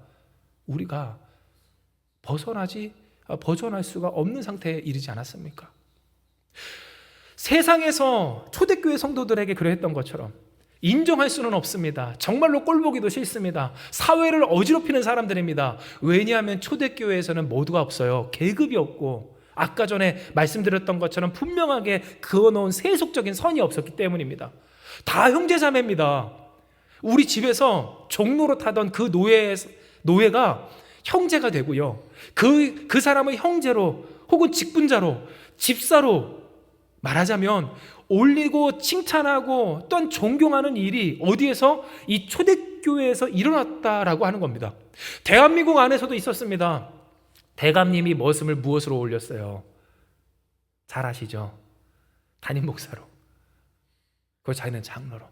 [SPEAKER 1] 벗어날 수가 없는 상태에 이르지 않았습니까? 세상에서 초대교회 성도들에게 그러했던 것처럼 인정할 수는 없습니다. 정말로 꼴보기도 싫습니다. 사회를 어지럽히는 사람들입니다. 왜냐하면 초대교회에서는 모두가 없어요. 계급이 없고 아까 전에 말씀드렸던 것처럼 분명하게 그어놓은 세속적인 선이 없었기 때문입니다. 다 형제자매입니다. 우리 집에서 종로로 타던 그 노예가 형제가 되고요. 그 사람을 형제로 혹은 직분자로 집사로 말하자면 올리고 칭찬하고 또한 존경하는 일이 어디에서? 이 초대교회에서 일어났다라고 하는 겁니다. 대한민국 안에서도 있었습니다. 대감님이 무엇으로 올렸어요? 잘 아시죠? 담임 목사로. 그리고 자기는 장로로.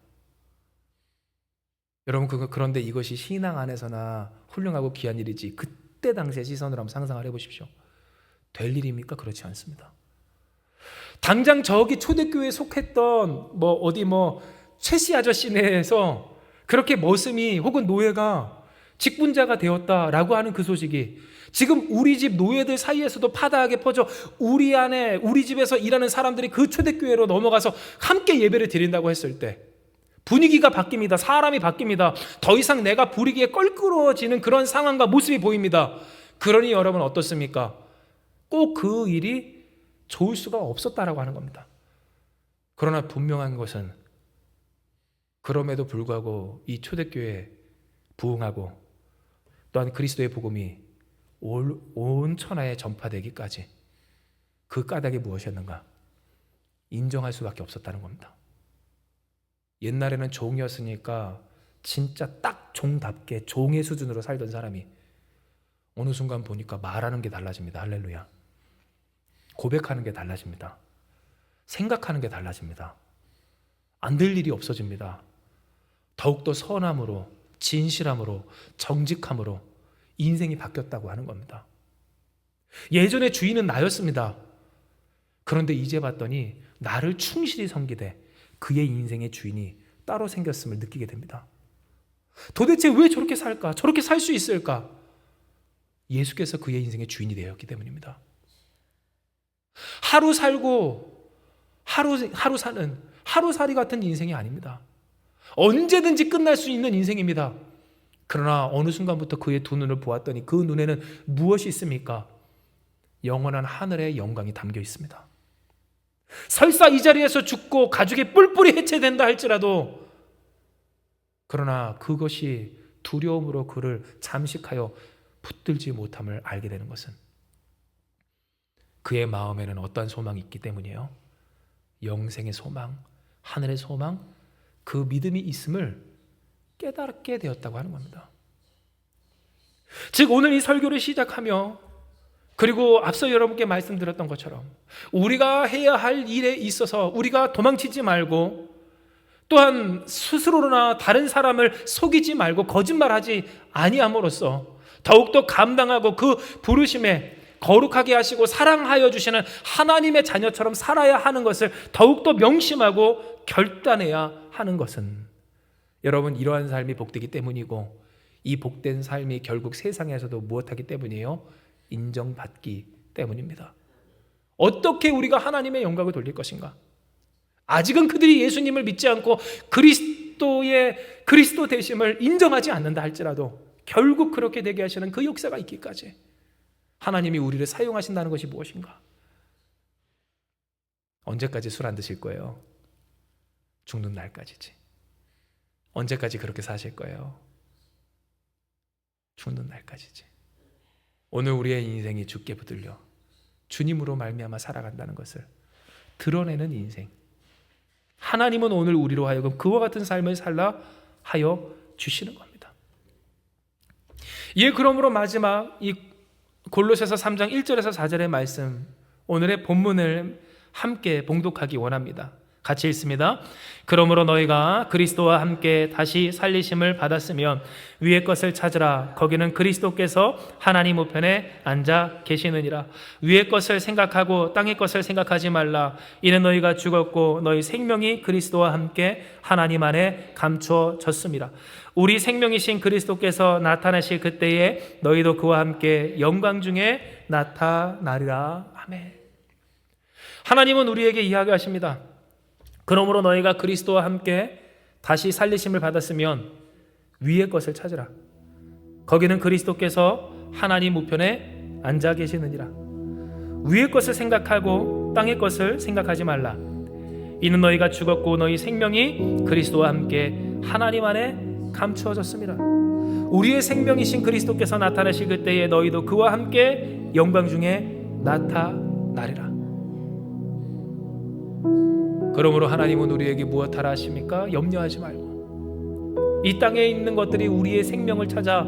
[SPEAKER 1] 여러분 그런데 이것이 신앙 안에서나 훌륭하고 귀한 일이지 그때 당시의 시선으로 한번 상상을 해보십시오. 될 일입니까? 그렇지 않습니다. 당장 저기 초대교회에 속했던 최씨 아저씨네에서 그렇게 머슴이 혹은 노예가 직분자가 되었다라고 하는 그 소식이 지금 우리 집 노예들 사이에서도 파다하게 퍼져 우리 집에서 일하는 사람들이 그 초대교회로 넘어가서 함께 예배를 드린다고 했을 때 분위기가 바뀝니다. 사람이 바뀝니다. 더 이상 내가 부리기에 껄끄러워지는 그런 상황과 모습이 보입니다. 그러니 여러분 어떻습니까? 꼭 그 일이 좋을 수가 없었다라고 하는 겁니다. 그러나 분명한 것은 그럼에도 불구하고 이 초대교회에 부응하고 또한 그리스도의 복음이 온 천하에 전파되기까지 그 까닭이 무엇이었는가? 인정할 수밖에 없었다는 겁니다. 옛날에는 종이었으니까 진짜 딱 종답게 종의 수준으로 살던 사람이 어느 순간 보니까 말하는 게 달라집니다. 할렐루야. 고백하는 게 달라집니다. 생각하는 게 달라집니다. 안 될 일이 없어집니다. 더욱더 선함으로, 진실함으로, 정직함으로 인생이 바뀌었다고 하는 겁니다. 예전에 주인은 나였습니다. 그런데 이제 봤더니 나를 충실히 섬기되 그의 인생의 주인이 따로 생겼음을 느끼게 됩니다. 도대체 왜 저렇게 살까? 저렇게 살 수 있을까? 예수께서 그의 인생의 주인이 되었기 때문입니다. 하루 살고 하루 사는 하루살이 같은 인생이 아닙니다. 언제든지 끝날 수 있는 인생입니다. 그러나 어느 순간부터 그의 두 눈을 보았더니 그 눈에는 무엇이 있습니까? 영원한 하늘의 영광이 담겨 있습니다. 설사 이 자리에서 죽고 가죽이 뿔뿔이 해체된다 할지라도 그러나 그것이 두려움으로 그를 잠식하여 붙들지 못함을 알게 되는 것은 그의 마음에는 어떠한 소망이 있기 때문이에요. 영생의 소망, 하늘의 소망, 그 믿음이 있음을 깨닫게 되었다고 하는 겁니다. 즉 오늘 이 설교를 시작하며 그리고 앞서 여러분께 말씀드렸던 것처럼 우리가 해야 할 일에 있어서 우리가 도망치지 말고 또한 스스로나 다른 사람을 속이지 말고 거짓말하지 아니함으로써 더욱더 감당하고 그 부르심에 거룩하게 하시고 사랑하여 주시는 하나님의 자녀처럼 살아야 하는 것을 더욱더 명심하고 결단해야 하는 것은 여러분 이러한 삶이 복되기 때문이고 이 복된 삶이 결국 세상에서도 무엇하기 때문이에요? 인정받기 때문입니다. 어떻게 우리가 하나님의 영광을 돌릴 것인가? 아직은 그들이 예수님을 믿지 않고 그리스도 되심을 인정하지 않는다 할지라도 결국 그렇게 되게 하시는 그 역사가 있기까지 하나님이 우리를 사용하신다는 것이 무엇인가? 언제까지 술 안 드실 거예요? 죽는 날까지지. 언제까지 그렇게 사실 거예요? 죽는 날까지지. 오늘 우리의 인생이 주께 붙들려 주님으로 말미암아 살아간다는 것을 드러내는 인생. 하나님은 오늘 우리로 하여금 그와 같은 삶을 살라 하여 주시는 겁니다. 그러므로 마지막 이 골로새서 3장 1절에서 4절의 말씀 오늘의 본문을 함께 봉독하기 원합니다. 같이 읽습니다. 그러므로 너희가 그리스도와 함께 다시 살리심을 받았으면 위의 것을 찾으라. 거기는 그리스도께서 하나님 우편에 앉아 계시느니라. 위의 것을 생각하고 땅의 것을 생각하지 말라. 이는 너희가 죽었고 너희 생명이 그리스도와 함께 하나님 안에 감추어졌음이라. 우리 생명이신 그리스도께서 나타나실 그때에 너희도 그와 함께 영광 중에 나타나리라. 아멘. 하나님은 우리에게 이야기하십니다. 그러므로 너희가 그리스도와 함께 다시 살리심을 받았으면 위의 것을 찾으라. 거기는 그리스도께서 하나님 우편에 앉아 계시느니라. 위의 것을 생각하고 땅의 것을 생각하지 말라. 이는 너희가 죽었고 너희 생명이 그리스도와 함께 하나님 안에 감추어졌습니다. 우리의 생명이신 그리스도께서 나타나실 그때에 너희도 그와 함께 영광 중에 나타나리라. 그러므로 하나님은 우리에게 무엇하라 하십니까? 염려하지 말고 이 땅에 있는 것들이 우리의 생명을 찾아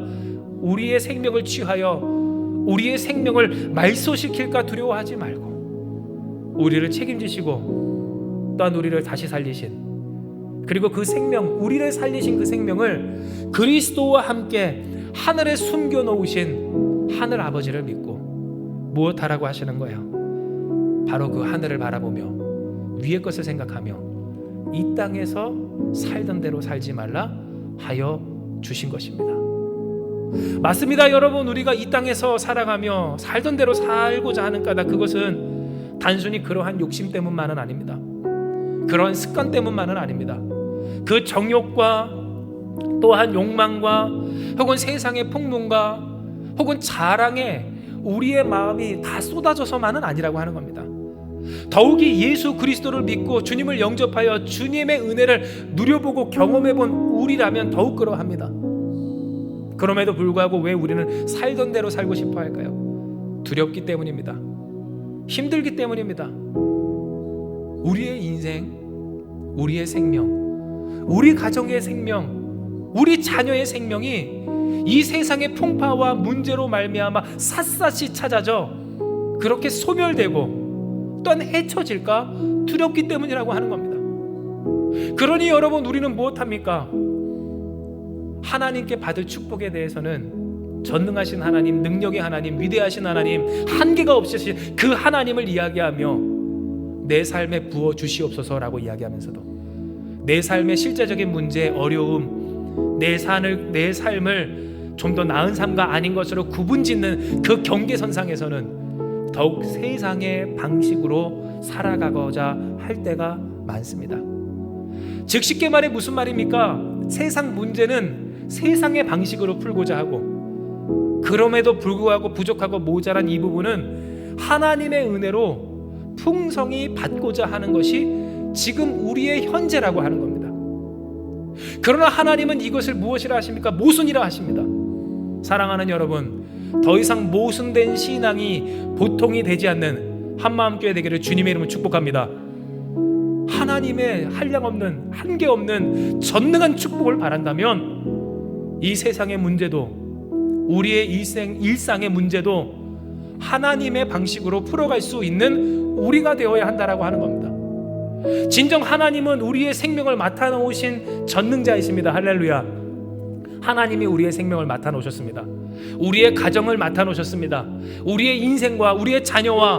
[SPEAKER 1] 우리의 생명을 취하여 우리의 생명을 말소시킬까 두려워하지 말고 우리를 책임지시고 또한 우리를 다시 살리신 그리고 그 생명, 우리를 살리신 그 생명을 그리스도와 함께 하늘에 숨겨놓으신 하늘 아버지를 믿고 무엇하라고 하시는 거예요? 바로 그 하늘을 바라보며 위의 것을 생각하며 이 땅에서 살던 대로 살지 말라 하여 주신 것입니다. 맞습니다, 여러분. 우리가 이 땅에서 살아가며 살던 대로 살고자 하는 까닭 그것은 단순히 그러한 욕심 때문만은 아닙니다. 그러한 습관 때문만은 아닙니다. 그 정욕과 또한 욕망과 혹은 세상의 폭문과 혹은 자랑에 우리의 마음이 다 쏟아져서만은 아니라고 하는 겁니다. 더욱이 예수 그리스도를 믿고 주님을 영접하여 주님의 은혜를 누려보고 경험해본 우리라면 더욱 그러합니다. 그럼에도 불구하고 왜 우리는 살던 대로 살고 싶어 할까요? 두렵기 때문입니다. 힘들기 때문입니다. 우리의 인생, 우리의 생명, 우리 가정의 생명, 우리 자녀의 생명이 이 세상의 풍파와 문제로 말미암아 샅샅이 찾아져 그렇게 소멸되고 또한 헤쳐질까 두렵기 때문이라고 하는 겁니다. 그러니 여러분, 우리는 무엇합니까? 하나님께 받을 축복에 대해서는 전능하신 하나님, 능력의 하나님, 위대하신 하나님, 한계가 없으신 그 하나님을 이야기하며 내 삶에 부어 주시옵소서라고 이야기하면서도 내 삶의 실제적인 문제, 어려움, 내 삶을 좀 더 나은 삶과 아닌 것으로 구분짓는 그 경계선상에서는 더욱 세상의 방식으로 살아가고자 할 때가 많습니다. 즉 쉽게 말해 무슨 말입니까? 세상 문제는 세상의 방식으로 풀고자 하고 그럼에도 불구하고 부족하고 모자란 이 부분은 하나님의 은혜로 풍성히 받고자 하는 것이 지금 우리의 현재라고 하는 겁니다. 그러나 하나님은 이것을 무엇이라 하십니까? 모순이라 하십니다. 사랑하는 여러분, 더 이상 모순된 신앙이 보통이 되지 않는 한마음교회 되기를 주님의 이름으로 축복합니다. 하나님의 한량없는 한계없는 전능한 축복을 바란다면 이 세상의 문제도 우리의 일상의 문제도 하나님의 방식으로 풀어갈 수 있는 우리가 되어야 한다라고 하는 겁니다. 진정 하나님은 우리의 생명을 맡아놓으신 전능자이십니다. 할렐루야. 하나님이 우리의 생명을 맡아놓으셨습니다. 우리의 가정을 맡아놓으셨습니다. 우리의 인생과 우리의 자녀와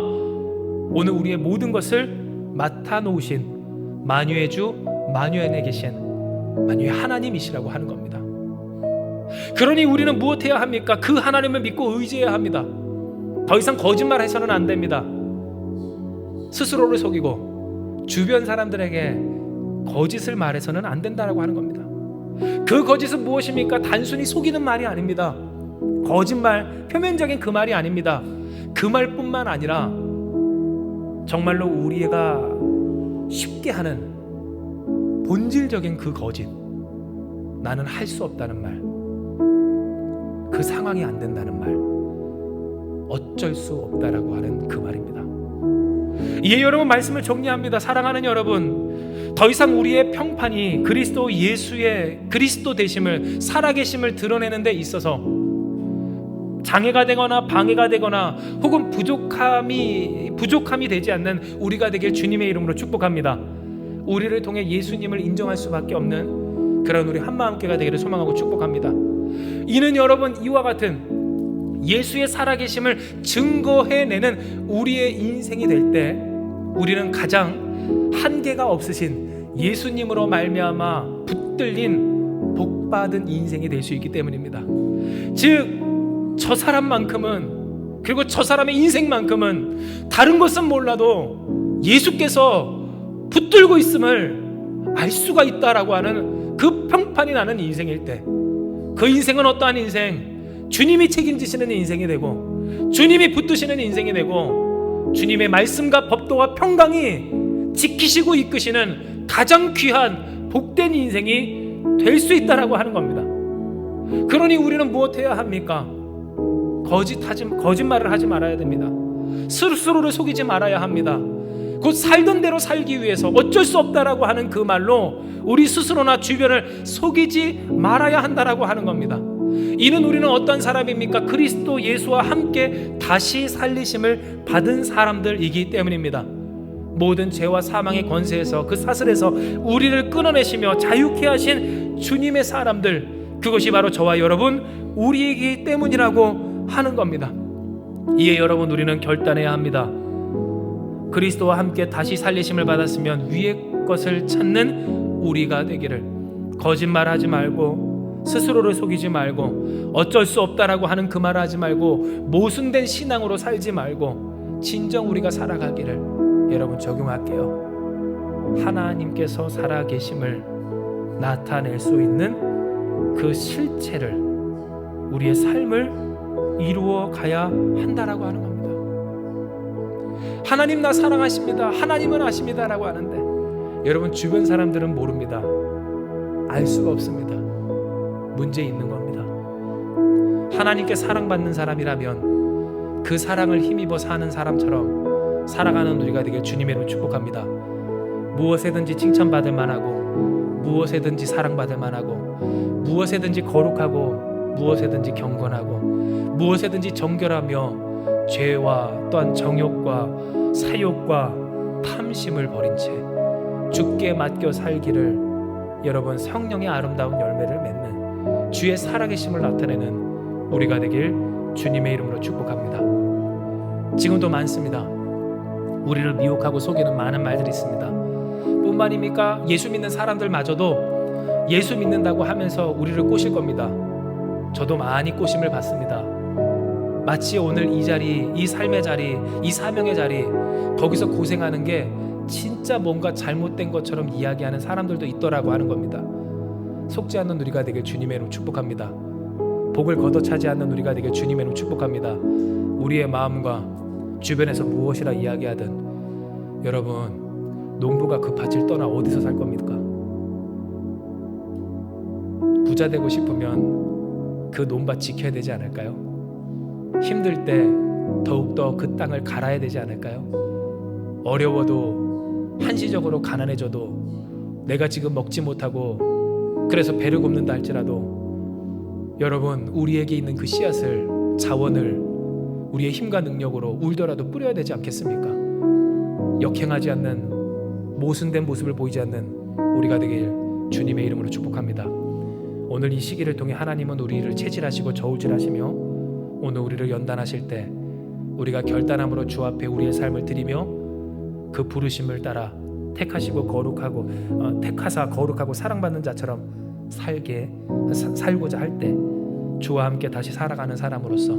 [SPEAKER 1] 오늘 우리의 모든 것을 맡아놓으신 만유의 주 만유 안에 계신 만유의 하나님이시라고 하는 겁니다. 그러니 우리는 무엇해야 합니까? 그 하나님을 믿고 의지해야 합니다. 더 이상 거짓말해서는 안 됩니다. 스스로를 속이고 주변 사람들에게 거짓을 말해서는 안 된다라고 하는 겁니다. 그 거짓은 무엇입니까? 단순히 속이는 말이 아닙니다. 거짓말, 표면적인 그 말이 아닙니다. 그 말뿐만 아니라 정말로 우리가 쉽게 하는 본질적인 그 거짓, 나는 할 수 없다는 말, 그 상황이 안 된다는 말, 어쩔 수 없다라고 하는 그 말입니다. 이에 여러분 말씀을 정리합니다. 사랑하는 여러분, 더 이상 우리의 평판이 그리스도 예수의 그리스도 되심을, 살아계심을 드러내는 데 있어서 장애가 되거나 방해가 되거나 혹은 부족함이 되지 않는 우리가 되길 주님의 이름으로 축복합니다. 우리를 통해 예수님을 인정할 수밖에 없는 그런 우리 한마음교회가 되기를 소망하고 축복합니다. 이는 여러분, 이와 같은 예수의 살아계심을 증거해내는 우리의 인생이 될 때 우리는 가장 한계가 없으신 예수님으로 말미암아 붙들린 복받은 인생이 될 수 있기 때문입니다. 즉 저 사람만큼은, 그리고 저 사람의 인생만큼은 다른 것은 몰라도 예수께서 붙들고 있음을 알 수가 있다라고 하는 그 평판이 나는 인생일 때, 그 인생은 어떠한 인생? 주님이 책임지시는 인생이 되고, 주님이 붙드시는 인생이 되고, 주님의 말씀과 법도와 평강이 지키시고 이끄시는 가장 귀한 복된 인생이 될 수 있다라고 하는 겁니다. 그러니 우리는 무엇해야 합니까? 거짓말을 하지 말아야 됩니다. 스스로를 속이지 말아야 합니다. 곧 살던 대로 살기 위해서 어쩔 수 없다라고 하는 그 말로 우리 스스로나 주변을 속이지 말아야 한다라고 하는 겁니다. 이는 우리는 어떤 사람입니까? 그리스도 예수와 함께 다시 살리심을 받은 사람들이기 때문입니다. 모든 죄와 사망의 권세에서, 그 사슬에서 우리를 끊어내시며 자유케 하신 주님의 사람들, 그것이 바로 저와 여러분 우리이기 때문이라고 하는 겁니다. 이에 여러분, 우리는 결단해야 합니다. 그리스도와 함께 다시 살리심을 받았으면 위의 것을 찾는 우리가 되기를. 거짓말하지 말고, 스스로를 속이지 말고, 어쩔 수 없다라고 하는 그 말을 하지 말고, 모순된 신앙으로 살지 말고 진정 우리가 살아가기를 여러분 적용할게요. 하나님께서 살아계심을 나타낼 수 있는 그 실체를, 우리의 삶을 이루어 가야 한다라고 하는 겁니다. 하나님 나 사랑하십니다, 하나님은 아십니다라고 하는데 여러분, 주변 사람들은 모릅니다. 알 수가 없습니다. 문제 있는 겁니다. 하나님께 사랑받는 사람이라면 그 사랑을 힘입어 사는 사람처럼 살아가는 우리가 되길 주님의 이름으로 축복합니다. 무엇에든지 칭찬받을 만하고, 무엇에든지 사랑받을 만하고, 무엇에든지 거룩하고, 무엇에든지 경건하고, 무엇에든지 정결하며 죄와 또한 정욕과 사욕과 탐심을 버린 채 주께 맡겨 살기를 여러분, 성령의 아름다운 열매를 맺는 주의 살아계심을 나타내는 우리가 되길 주님의 이름으로 축복합니다. 지금도 많습니다. 우리를 미혹하고 속이는 많은 말들이 있습니다. 뿐만입니까? 예수 믿는 사람들마저도 예수 믿는다고 하면서 우리를 꼬실 겁니다. 저도 많이 꼬심을 받습니다. 마치 오늘 이 자리, 이 삶의 자리, 이 사명의 자리, 거기서 고생하는 게 진짜 뭔가 잘못된 것처럼 이야기하는 사람들도 있더라고 하는 겁니다. 속지 않는 우리가 되길 주님의 이름으로 축복합니다. 복을 걷어차지 않는 우리가 되길 주님의 이름으로 축복합니다. 우리의 마음과 주변에서 무엇이라 이야기하든 여러분, 농부가 그 밭을 떠나 어디서 살 겁니까? 부자 되고 싶으면 그 논밭 지켜야 되지 않을까요? 힘들 때 더욱더 그 땅을 갈아야 되지 않을까요? 어려워도, 한시적으로 가난해져도, 내가 지금 먹지 못하고 그래서 배를 굽는다 할지라도 여러분, 우리에게 있는 그 씨앗을, 자원을 우리의 힘과 능력으로 울더라도 뿌려야 되지 않겠습니까? 역행하지 않는, 모순된 모습을 보이지 않는 우리가 되길 주님의 이름으로 축복합니다. 오늘 이 시기를 통해 하나님은 우리를 체질하시고 저울질하시며 오늘 우리를 연단하실 때 우리가 결단함으로 주 앞에 우리의 삶을 드리며 그 부르심을 따라 택하시고 택하사 거룩하고 사랑받는 자처럼 살고자 할 때 주와 함께 다시 살아가는 사람으로서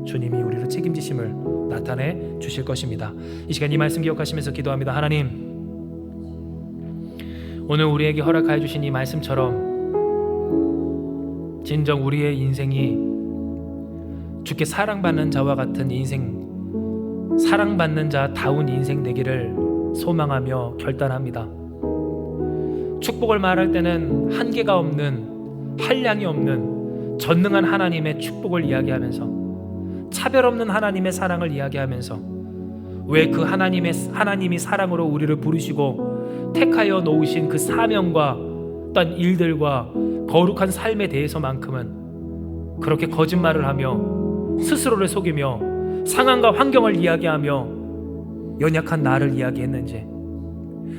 [SPEAKER 1] 주님이 우리를 책임지심을 나타내 주실 것입니다. 이 시간 이 말씀 기억하시면서 기도합니다. 하나님, 오늘 우리에게 허락하여 주신 이 말씀처럼 진정 우리의 인생이 주께 사랑받는 자와 같은 인생, 사랑받는 자다운 인생 되기를 소망하며 결단합니다. 축복을 말할 때는 한계가 없는, 한량이 없는 전능한 하나님의 축복을 이야기하면서, 차별 없는 하나님의 사랑을 이야기하면서, 왜 그 하나님이 사랑으로 우리를 부르시고 택하여 놓으신 그 사명과 어떤 일들과 거룩한 삶에 대해서만큼은 그렇게 거짓말을 하며 스스로를 속이며 상황과 환경을 이야기하며 연약한 나를 이야기했는지,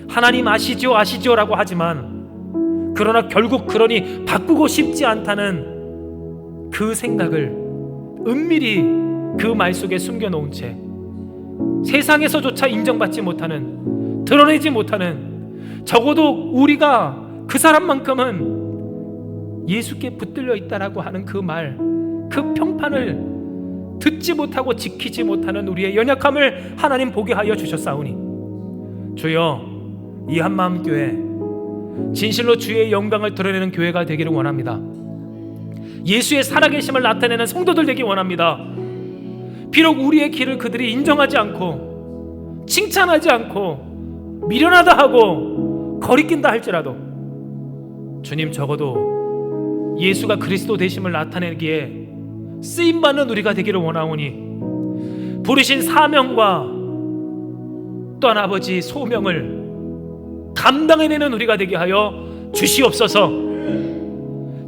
[SPEAKER 1] 하나님 아시죠 아시죠라고 하지만 그러나 결국 그러니 바꾸고 싶지 않다는 그 생각을 은밀히 그 말 속에 숨겨놓은 채 세상에서조차 인정받지 못하는, 드러내지 못하는, 적어도 우리가 그 사람만큼은 예수께 붙들려 있다라고 하는 그 말, 그 평판을 듣지 못하고 지키지 못하는 우리의 연약함을 하나님 보게 하여 주셨사오니 주여, 이 한마음교회 진실로 주의 영광을 드러내는 교회가 되기를 원합니다. 예수의 살아계심을 나타내는 성도들 되기 원합니다. 비록 우리의 길을 그들이 인정하지 않고 칭찬하지 않고 미련하다 하고 거리낀다 할지라도 주님, 적어도 예수가 그리스도 되심을 나타내기에 쓰임받는 우리가 되기를 원하오니 부르신 사명과 또한 아버지 소명을 감당해내는 우리가 되게 하여 주시옵소서.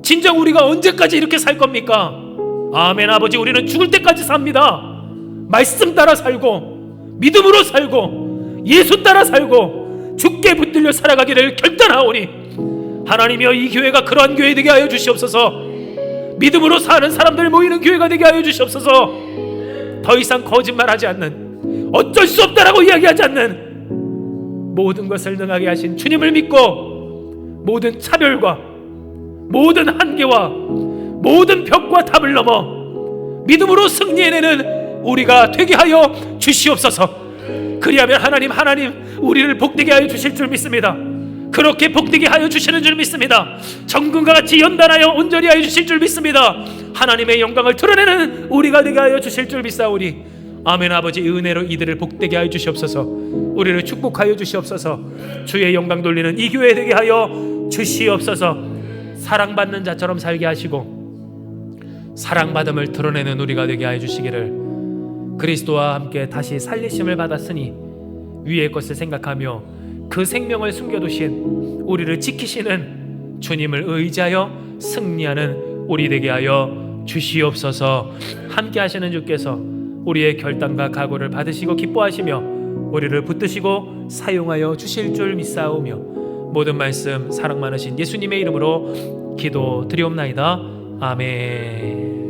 [SPEAKER 1] 진정 우리가 언제까지 이렇게 살 겁니까? 아멘. 아버지, 우리는 죽을 때까지 삽니다. 말씀 따라 살고 믿음으로 살고 예수 따라 살고 주께 붙들려 살아가기를 결단하오니 하나님이여, 이 교회가 그러한 교회 되게 하여 주시옵소서. 믿음으로 사는 사람들 모이는 교회가 되게 하여 주시옵소서. 더 이상 거짓말하지 않는, 어쩔 수 없다라고 이야기하지 않는, 모든 것을 능하게 하신 주님을 믿고 모든 차별과 모든 한계와 모든 벽과 답을 넘어 믿음으로 승리해내는 우리가 되게 하여 주시옵소서. 그리하면 하나님 우리를 복되게 하여 주실 줄 믿습니다. 그렇게 복되게 하여 주시는 줄 믿습니다. 정금과 같이 연단하여 온전히 하여 주실 줄 믿습니다. 하나님의 영광을 드러내는 우리가 되게 하여 주실 줄 믿사오니 아멘. 아버지, 은혜로 이들을 복되게 하여 주시옵소서. 우리를 축복하여 주시옵소서. 주의 영광 돌리는 이 교회 되게 하여 주시옵소서. 사랑받는 자처럼 살게 하시고 사랑받음을 드러내는 우리가 되게 하여 주시기를, 그리스도와 함께 다시 살리심을 받았으니 위의 것을 생각하며 그 생명을 숨겨두신 우리를 지키시는 주님을 의지하여 승리하는 우리 되게 하여 주시옵소서. 함께 하시는 주께서 우리의 결단과 각오를 받으시고 기뻐하시며 우리를 붙드시고 사용하여 주실 줄 믿사오며 모든 말씀 사랑 많으신 예수님의 이름으로 기도드리옵나이다. 아멘.